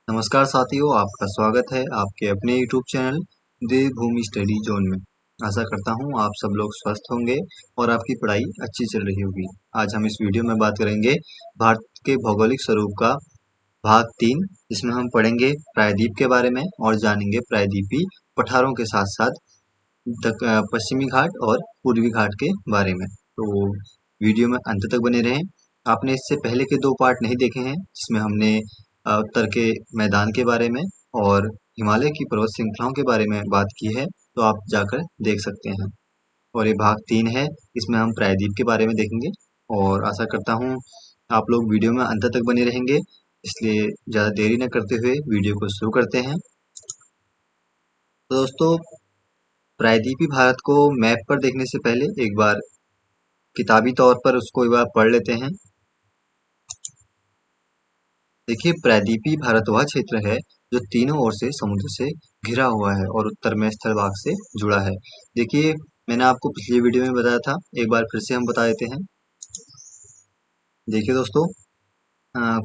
नमस्कार साथियों, आपका स्वागत है आपके अपने YouTube चैनल देवभूमि स्टडी जोन में। आशा करता हूँ आप सब लोग स्वस्थ होंगे और आपकी पढ़ाई अच्छी चल रही होगी। आज हम इस वीडियो में बात करेंगे भारत के भौगोलिक स्वरूप का भाग 3, जिसमें हम पढ़ेंगे प्रायद्वीप के बारे में और जानेंगे प्रायद्वीपीय पठारों के साथ साथ पश्चिमी घाट और पूर्वी घाट के बारे में। तो वीडियो में अंत तक बने रहें। आपने इससे पहले के 2 पार्ट नहीं देखे हैं, जिसमें हमने उत्तर के मैदान के बारे में और हिमालय की पर्वत श्रृंखलाओं के बारे में बात की है, तो आप जाकर देख सकते हैं। और ये भाग 3 है, इसमें हम प्रायद्वीप के बारे में देखेंगे और आशा करता हूँ आप लोग वीडियो में अंत तक बने रहेंगे। इसलिए ज़्यादा देरी न करते हुए वीडियो को शुरू करते हैं। तो दोस्तों, प्रायद्वीपीय भारत को मैप पर देखने से पहले एक बार किताबी तौर पर उसको एक बार पढ़ लेते हैं। देखिए, प्रायद्वीपीय भारत वह क्षेत्र है जो तीनों ओर से समुद्र से घिरा हुआ है और उत्तर में स्थल भाग से जुड़ा है। देखिए, मैंने आपको पिछली वीडियो में बताया था, एक बार फिर से हम बता देते हैं। देखिए दोस्तों,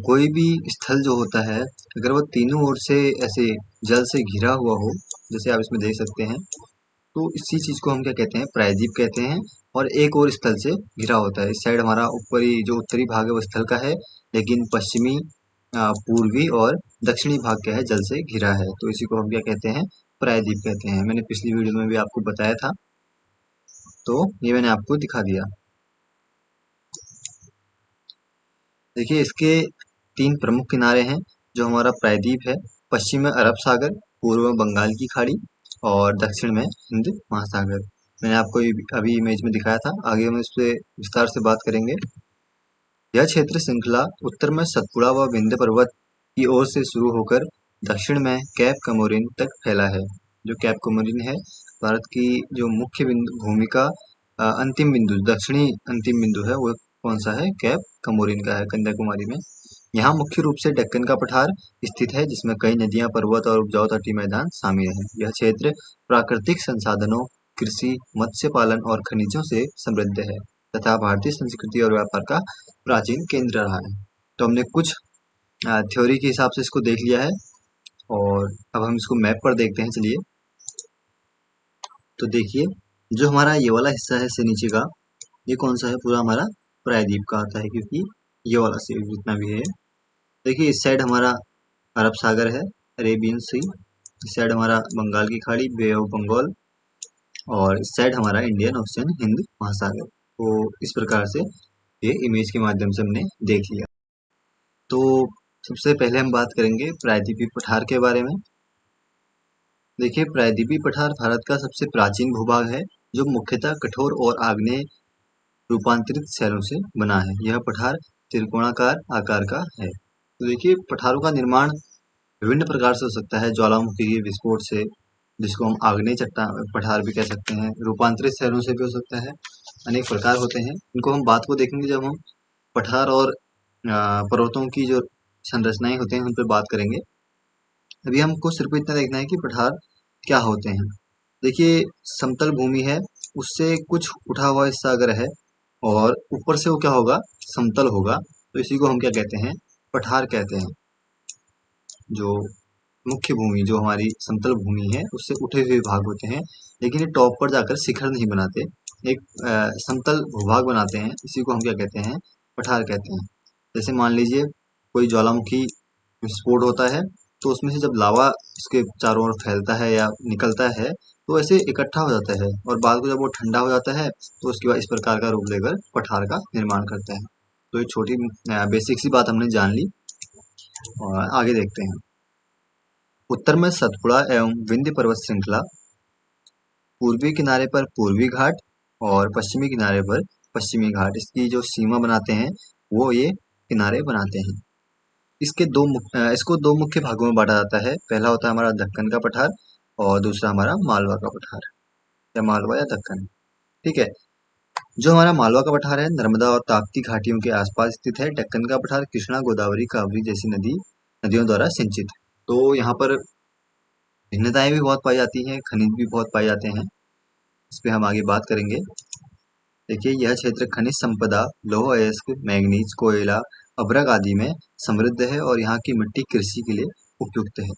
कोई भी स्थल जो होता है, अगर वो तीनों ओर से ऐसे जल से घिरा हुआ हो, जैसे आप इसमें देख सकते हैं, तो इसी चीज को हम क्या कहते हैं, प्रायद्वीप कहते हैं। और एक और स्थल से घिरा होता है। इस साइड हमारा ऊपरी जो उत्तरी भाग है वो स्थल का है, लेकिन पश्चिमी, पूर्वी और दक्षिणी भाग क्या है, जल से घिरा है। तो इसी को हम क्या कहते हैं, प्रायद्वीप कहते हैं। मैंने पिछली वीडियो में भी आपको बताया था, तो ये मैंने आपको दिखा दिया। देखिए, इसके 3 प्रमुख किनारे हैं जो हमारा प्रायद्वीप है। पश्चिम में अरब सागर, पूर्व में बंगाल की खाड़ी और दक्षिण में हिंद महासागर। मैंने आपको अभी इमेज में दिखाया था, आगे हम इस पे विस्तार से बात करेंगे। यह क्षेत्र श्रृंखला उत्तर में सतपुड़ा व विंध्य पर्वत की ओर से शुरू होकर दक्षिण में कैप कमोरिन तक फैला है। जो कैप कमोरिन है, भारत की जो मुख्य भूमि का अंतिम बिंदु, दक्षिणी अंतिम बिंदु है, वो कौन सा है, कैप कमोरिन का है, कन्याकुमारी में। यहाँ मुख्य रूप से दक्कन का पठार स्थित है, जिसमें कई नदियां, पर्वत और उपजाऊ तटीय मैदान शामिल हैं। यह क्षेत्र प्राकृतिक संसाधनों, कृषि, मत्स्य पालन और खनिजों से समृद्ध है तथा भारतीय संस्कृति और व्यापार का प्राचीन केंद्र रहा है। तो हमने कुछ थ्योरी के हिसाब से इसको देख लिया है और अब हम इसको मैप पर देखते हैं। चलिए, तो देखिए, जो हमारा ये वाला हिस्सा है से नीचे का, ये कौन सा है, पूरा हमारा प्रायद्वीप का आता है, क्योंकि ये वाला से जितना भी है। देखिए, इस साइड हमारा अरब सागर है, अरेबियन सी। इस साइड हमारा बंगाल की खाड़ी, बे ऑफ बंगाल। और इस साइड हमारा इंडियन ओशन, हिंद महासागर। तो इस प्रकार से ये इमेज के माध्यम से हमने देख लिया। तो सबसे पहले हम बात करेंगे प्रायद्वीपीय पठार के बारे में। देखिए, प्रायद्वीपीय पठार भारत का सबसे प्राचीन भूभाग है, जो मुख्यतः कठोर और आग्नेय रूपांतरित शैलों से बना है। यह पठार त्रिकोणाकार आकार का है। तो देखिए, पठारों का निर्माण विभिन्न प्रकार से हो सकता है। ज्वालामुखी के विस्फोट से, जिसको हम आग्नेय चट्टान पठार भी कह सकते हैं, रूपांतरित शैलों से भी हो सकता है। अनेक प्रकार होते हैं। इनको हम बात को देखेंगे जब हम पठार और पर्वतों की जो संरचनाएं होते हैं उन पर बात करेंगे। अभी हमको सिर्फ इतना देखना है कि पठार क्या होते हैं। देखिए, समतल भूमि है, उससे कुछ उठा हुआ हिस्सा अगर है और ऊपर से वो क्या होगा, समतल होगा, तो इसी को हम क्या कहते हैं, पठार कहते हैं। जो मुख्य भूमि, जो हमारी समतल भूमि है, उससे उठे हुए भाग होते हैं, लेकिन ये टॉप पर जाकर शिखर नहीं बनाते, एक समतल भूभाग बनाते हैं। इसी को हम क्या कहते हैं, पठार कहते हैं। जैसे मान लीजिए कोई ज्वालामुखी विस्फोट होता है, तो उसमें से जब लावा उसके चारों ओर फैलता है या निकलता है, तो ऐसे इकट्ठा हो जाता है और बाद को जब वो ठंडा हो जाता है, तो उसके बाद इस प्रकार का रूप लेकर पठार का निर्माण करता है। तो ये छोटी बेसिक सी बात हमने जान ली और आगे देखते हैं। उत्तर में सतपुड़ा एवं विंध्य पर्वत श्रृंखला, पूर्वी किनारे पर पूर्वी घाट और पश्चिमी किनारे पर पश्चिमी घाट, इसकी जो सीमा बनाते हैं वो ये किनारे बनाते हैं। इसको दो मुख्य भागों में बांटा जाता है। पहला होता है हमारा दक्कन का पठार और दूसरा हमारा मालवा का पठार, या मालवा या दक्कन। ठीक है, जो हमारा मालवा का पठार है, नर्मदा और ताप्ती घाटियों के आसपास स्थित है। दक्कन का पठार कृष्णा, गोदावरी, कावेरी जैसी नदियों द्वारा सिंचित है। तो यहाँ पर भिन्नताएं भी बहुत पाई जाती हैं, खनिज भी बहुत पाए जाते हैं। इस पे हम आगे बात करेंगे। देखिए, यह क्षेत्र खनिज संपदा, लौह अयस्क, मैंगनीज, कोयला, अभ्रक आदि में समृद्ध है और यहाँ की मिट्टी कृषि के लिए उपयुक्त है।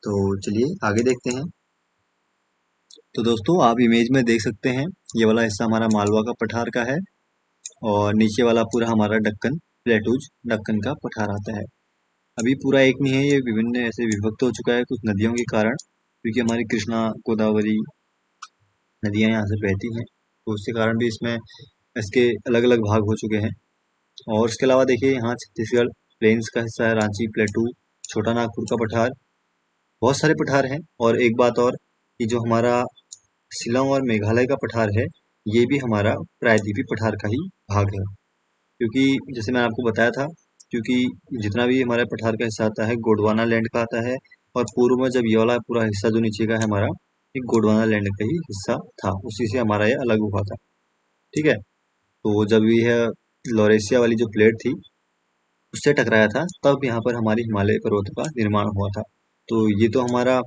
तो चलिए आगे देखते हैं। तो दोस्तों आप इमेज में देख सकते हैं, ये वाला हिस्सा हमारा मालवा का पठार का है और नीचे वाला पूरा हमारा दक्कन प्लेटूज दक्कन का पठार आता है। अभी पूरा एक नहीं है, ये विभिन्न ऐसे विभक्त हो चुका है कुछ नदियों के कारण, क्योंकि हमारी कृष्णा गोदावरी नदियां यहाँ से बहती हैं, तो उसके कारण भी इसमें इसके अलग अलग भाग हो चुके हैं। और इसके अलावा देखिए यहाँ छत्तीसगढ़ प्लेन्स का हिस्सा है, रांची प्लेटू, छोटा नागपुर का पठार, बहुत सारे पठार हैं। और एक बात और कि जो हमारा शिलांग और मेघालय का पठार है, ये भी हमारा प्रायद्वीपीय पठार का ही भाग है, क्योंकि जैसे मैंने आपको बताया था, क्योंकि जितना भी हमारे पठार का हिस्सा आता है गोंडवाना लैंड का आता है, और पूर्व में जब ये वाला पूरा हिस्सा जो नीचे का है हमारा, ये गोंडवाना लैंड का ही हिस्सा था, उसी से हमारा ये अलग हुआ था। ठीक है, तो जब यह लॉरेशिया वाली जो प्लेट थी उससे टकराया था, तब यहाँ पर हमारी हिमालय पर्वतों का निर्माण हुआ था। तो ये तो हमारा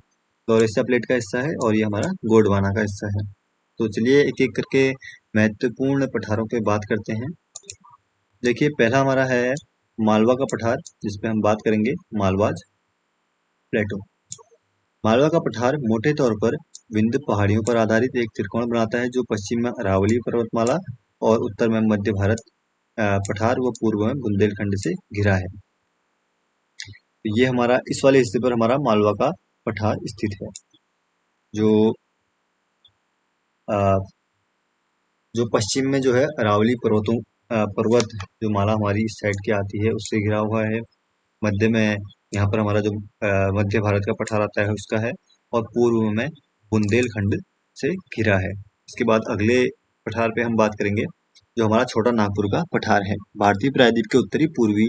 लॉरेशिया प्लेट का हिस्सा है और ये हमारा गोंडवाना का हिस्सा है। तो चलिए एक एक करके महत्वपूर्ण पठारों पे बात करते हैं। देखिए पहला हमारा है मालवा का पठार, जिसपे हम बात करेंगे मालवाज प्लेटो। मालवा का पठार मोटे तौर पर विंध्य पहाड़ियों पर आधारित एक त्रिकोण बनाता है, जो पश्चिम में अरावली पर्वतमाला और उत्तर में मध्य भारत पठार व पूर्व में बुंदेलखंड से घिरा है। तो ये हमारा इस वाले हिस्से पर हमारा मालवा का पठार स्थित है, जो अ, जो पश्चिम में जो है अरावली पर्वत जो माला हमारी इस साइड की आती है उससे घिरा हुआ है। मध्य में यहाँ पर हमारा जो मध्य भारत का पठार आता है उसका है, और पूर्व में बुंदेलखंड से घिरा है। इसके बाद अगले पठार पे हम बात करेंगे, जो हमारा छोटा नागपुर का पठार है। भारतीय प्रायद्वीप के उत्तरी पूर्वी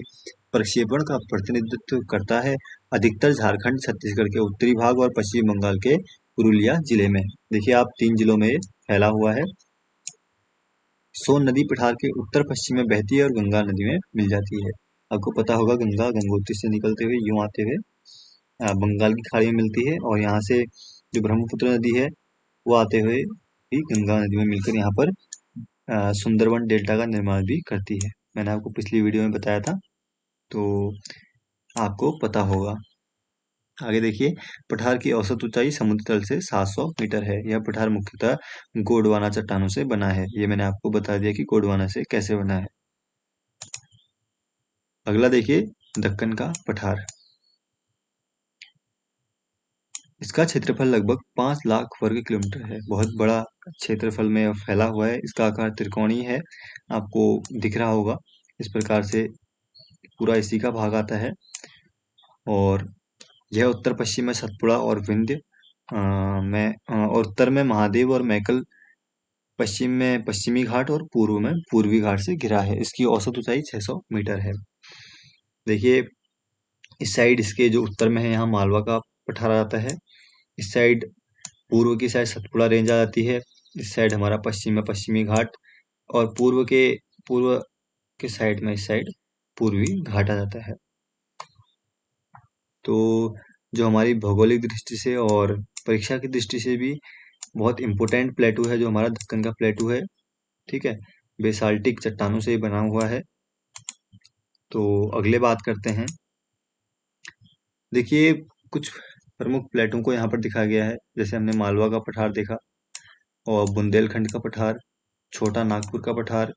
प्रक्षेपण का प्रतिनिधित्व करता है, अधिकतर झारखंड छत्तीसगढ़ के उत्तरी भाग और पश्चिम बंगाल के पुरुलिया जिले में। देखिए आप 3 जिलों में फैला हुआ है। सोन नदी पठार के उत्तर पश्चिम में बहती है और गंगा नदी में मिल जाती है। आपको पता होगा गंगा गंगोत्री से निकलते हुए यूं आते हुए बंगाल की खाड़ी में मिलती है, और यहाँ से जो ब्रह्मपुत्र नदी है वो आते हुए भी गंगा नदी में मिलकर यहाँ पर सुंदरवन डेल्टा का निर्माण भी करती है। मैंने आपको पिछली वीडियो में बताया था, तो आपको पता होगा। आगे देखिए, पठार की औसत ऊंचाई समुद्र तल से 700 मीटर है। यह पठार मुख्यतः गोंडवाना चट्टानों से बना है। ये मैंने आपको बता दिया कि गोंडवाना से कैसे बना है। अगला देखिए, दक्कन का पठार। इसका क्षेत्रफल लगभग 5 लाख वर्ग किलोमीटर है। बहुत बड़ा क्षेत्रफल में फैला हुआ है। इसका आकार त्रिकोणीय है, आपको दिख रहा होगा। इस प्रकार से पूरा इसी का भाग आता है, और यह उत्तर पश्चिम में सतपुड़ा और विंध्य और उत्तर में महादेव और मैकल, पश्चिम में पश्चिमी घाट और पूर्व में पूर्वी घाट से घिरा है। इसकी औसत ऊंचाई 600 मीटर है। देखिए इस साइड इसके जो उत्तर में है यहाँ मालवा का पठार आता है, इस साइड पूर्व की साइड सतपुड़ा रेंज आ जाती है, इस साइड हमारा पश्चिम में पश्चिमी घाट, और पूर्व के साइड में इस साइड पूर्वी घाट आ जाता है। तो जो हमारी भौगोलिक दृष्टि से और परीक्षा की दृष्टि से भी बहुत इम्पोर्टेंट प्लेटू है जो हमारा दक्कन का प्लेटू है। ठीक है, बेसाल्टिक चट्टानों से बना हुआ है। तो अगले बात करते हैं। देखिए कुछ प्रमुख प्लेटों को यहाँ पर दिखाया गया है, जैसे हमने मालवा का पठार देखा, और बुंदेलखंड का पठार, छोटा नागपुर का पठार,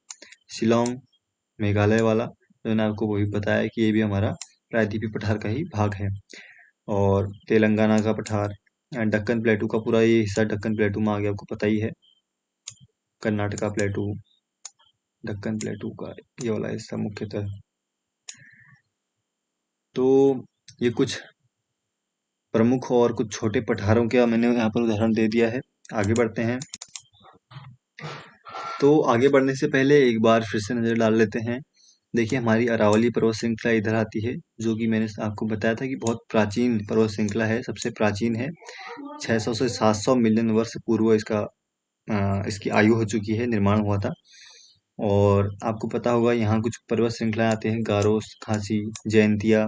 शिलोंग मेघालय वाला, जो मैंने आपको वही बताया कि ये भी हमारा प्रायद्वीपीय पठार का ही भाग है, और तेलंगाना का पठार, दक्कन प्लेटू का पूरा ये हिस्सा दक्कन प्लेटू में आ गया, आपको पता ही है। कर्नाटका प्लेटू, दक्कन प्लेटू का ये वाला हिस्सा मुख्यतः। तो ये कुछ प्रमुख और कुछ छोटे पठारों का मैंने यहाँ पर उदाहरण दे दिया है। आगे बढ़ते हैं। तो आगे बढ़ने से पहले एक बार फिर से नजर डाल लेते हैं। देखिए हमारी अरावली पर्वत श्रृंखला इधर आती है, जो कि मैंने आपको बताया था कि बहुत प्राचीन पर्वत श्रृंखला है, सबसे प्राचीन है। 600 से 700 मिलियन वर्ष पूर्व इसकी आयु हो चुकी है, निर्माण हुआ था। और आपको पता होगा यहाँ कुछ पर्वत श्रृंखलाएं आते हैं, गारो, खासी, जयंतिया,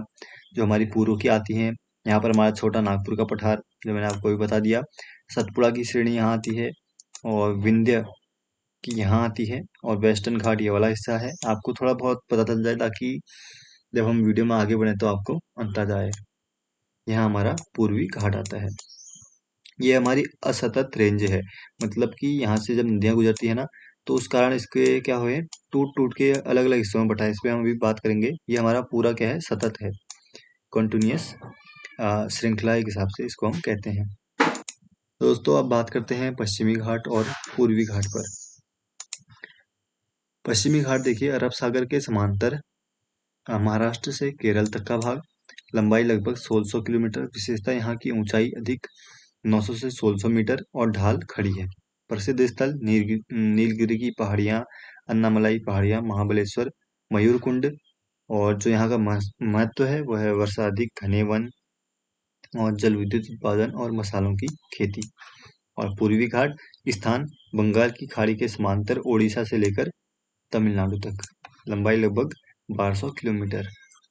जो हमारी पूर्व की आती हैं। यहाँ पर हमारा छोटा नागपुर का पठार, जो मैंने आपको भी बता दिया। सतपुड़ा की श्रेणी यहाँ आती है, और विंध्य की यहाँ आती है, और वेस्टर्न घाट ये वाला हिस्सा है। आपको थोड़ा बहुत पता चल जाए ताकि जब हम वीडियो में आगे बढ़े तो आपको अंदाजा आए। यहाँ हमारा पूर्वी घाट आता है। ये हमारी असतत रेंज है, मतलब कि यहाँ से जब नदियाँ गुजरती है ना, तो उस कारण इसके क्या हुए, टूट टूट के अलग अलग हिस्सों में बटा है। इस पर हम अभी बात करेंगे। ये हमारा पूरा क्या है, सतत है, कंटिन्यूअस श्रृंखला के हिसाब से इसको हम कहते हैं। दोस्तों अब बात करते हैं पश्चिमी घाट और पूर्वी घाट पर। पश्चिमी घाट देखिए अरब सागर के समांतर महाराष्ट्र से केरल तक का भाग, लंबाई लगभग 1600 किलोमीटर। विशेषता यहाँ की ऊंचाई अधिक 900 से 1600 मीटर और ढाल खड़ी है। प्रसिद्ध स्थल नीलगिरी की पहाड़ियाँ, अन्नामलाई पहाड़ियाँ, महाबलेश्वर, मयूरकुंड, और जो यहाँ का महत्व है वह है वर्षाधिक घने वन और जल विद्युत उत्पादन और मसालों की खेती। और पूर्वी घाट स्थान बंगाल की खाड़ी के समांतर ओडिशा से लेकर तमिलनाडु तक, लंबाई लगभग 1200 किलोमीटर,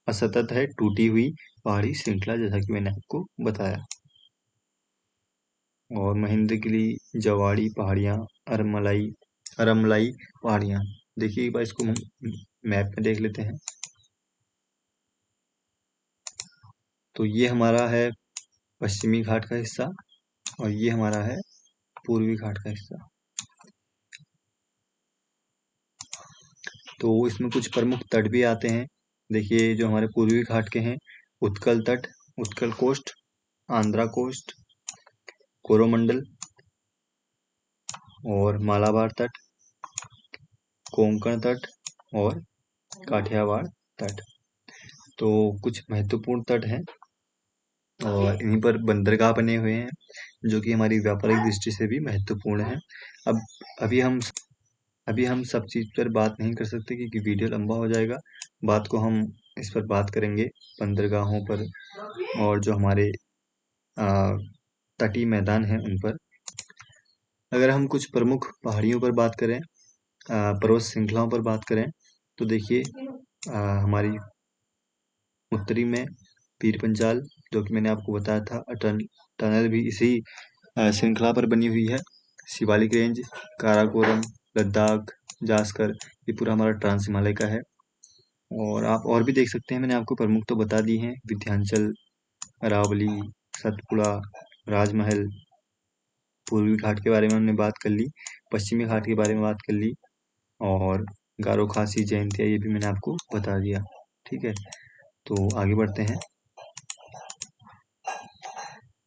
असतत है, टूटी हुई पहाड़ी श्रृंखला जैसा कि मैंने आपको बताया। और महेंद्रगिरी, जवाड़ी पहाड़ियाँ, अरमलाई पहाड़ियाँ, देखिए एक बार इसको हम मैप में देख लेते हैं। तो ये हमारा है पश्चिमी घाट का हिस्सा और ये हमारा है पूर्वी घाट का हिस्सा। तो इसमें कुछ प्रमुख तट भी आते हैं। देखिए जो हमारे पूर्वी घाट के हैं, उत्कल तट, उत्कल कोस्ट, आंध्रा कोस्ट, कोरोमंडल और मालाबार तट, कोंकण तट और काठियावाड़ तट। तो कुछ महत्वपूर्ण तट हैं और इन्हीं पर बंदरगाह बने हुए हैं, जो कि हमारी व्यापारिक दृष्टि से भी महत्वपूर्ण है। अब अभी हम सब चीज़ पर बात नहीं कर सकते क्योंकि वीडियो लंबा हो जाएगा। बात को हम इस पर बात करेंगे बंदरगाहों पर और जो हमारे तटीय मैदान हैं उन पर। अगर हम कुछ प्रमुख पहाड़ियों पर बात करें, पर्वत श्रृंखलाओं पर बात करें, तो देखिए हमारी उत्तरी में पीर पंजाल, जो कि मैंने आपको बताया था, टनल भी इसी श्रृंखला पर बनी हुई है। शिवालिक रेंज, काराकोरम, लद्दाख, जास्कर, ये पूरा हमारा ट्रांस हिमालय का है। और आप और भी देख सकते हैं, मैंने आपको प्रमुख तो बता दी हैं, विंध्याचल, अरावली, सतपुड़ा, राजमहल। पूर्वी घाट के बारे में हमने बात कर ली, पश्चिमी घाट के बारे में बात कर ली, और गारो खासी, जयंतिया, ये भी मैंने आपको बता दिया। ठीक है, तो आगे बढ़ते हैं।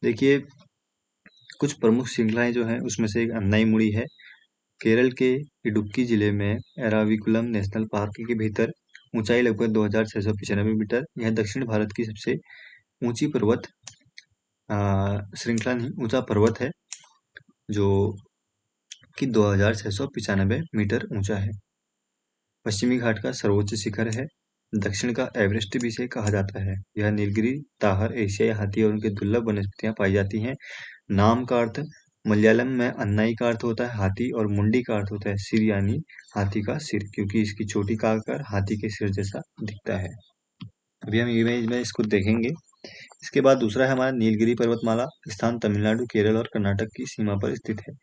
देखिए कुछ प्रमुख श्रृंखलाएं जो हैं उसमें से एक अन्नाईमुड़ी है। केरल के इडुक्की जिले में एराविकुलम नेशनल पार्क के भीतर, ऊंचाई लगभग 2695 मीटर। यह दक्षिण भारत की सबसे ऊंची पर्वत श्रृंखला नहीं, ऊंचा पर्वत है, जो कि 2695 मीटर ऊंचा है। पश्चिमी घाट का सर्वोच्च शिखर है। दक्षिण का एवरेस्ट भी इसे कहा जाता है। यह नीलगिरी, ताहर, एशियाई हाथी और उनके दुर्लभ वनस्पतियां पाई जाती हैं। नाम का अर्थ मलयालम में अन्नाई का अर्थ होता है हाथी और मुंडी का अर्थ होता है सिर, यानी हाथी का सिर, क्योंकि इसकी चोटी का आकार हाथी के सिर जैसा दिखता है। अभी हम इमेज में इसको देखेंगे। इसके बाद दूसरा है हमारा नीलगिरी पर्वतमाला। स्थान तमिलनाडु, केरल और कर्नाटक की सीमा पर स्थित है।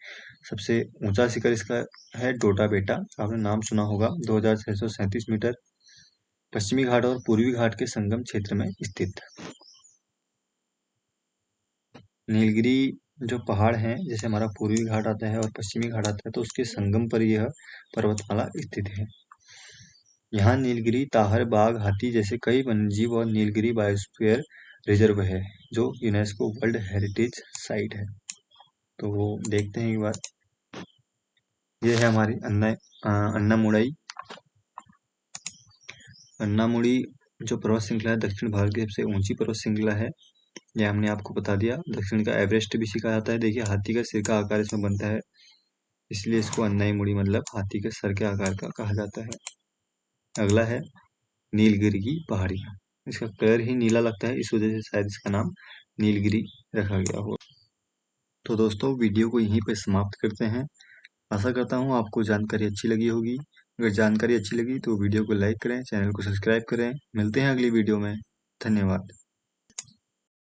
सबसे ऊंचा शिखर इसका है डोटा बेटा, आपने नाम सुना होगा, 2637 मीटर। पश्चिमी घाट और पूर्वी घाट के संगम क्षेत्र में स्थित। नीलगिरी जो पहाड़ हैं, जैसे हमारा पूर्वी घाट आता है और पश्चिमी घाट आता है, तो उसके संगम पर यह पर्वतमाला स्थित है। यहाँ नीलगिरी, ताहर, बाघ, हाथी जैसे कई वन्यजीव और नीलगिरी बायोस्फीयर रिजर्व है, जो यूनेस्को वर्ल्ड हेरिटेज साइट है। तो वो देखते हैं एक बार। ये है हमारी अन्नामुड़ई। अन्नामुड़ी जो पर्वत श्रृंखला है, दक्षिण भारत की सबसे ऊंची पर्वत श्रृंखला है। यह हमने आपको बता दिया। दक्षिण का एवरेस्ट भी सिखा जाता है। देखिए हाथी का सिर का आकार इसमें बनता है, इसलिए इसको अन्नाईमुड़ी मतलब हाथी के सर के आकार का कहा जाता है। अगला है नीलगिरी की पहाड़ियाँ। इसका कलर ही नीला लगता है, इस वजह से शायद इसका नाम नीलगिरी रखा गया हो। तो दोस्तों वीडियो को यहीं पर समाप्त करते हैं। आशा करता हूँ आपको जानकारी अच्छी लगी होगी। अगर जानकारी अच्छी लगी तो वीडियो को लाइक करें, चैनल को सब्सक्राइब करें। मिलते हैं अगली वीडियो में। धन्यवाद।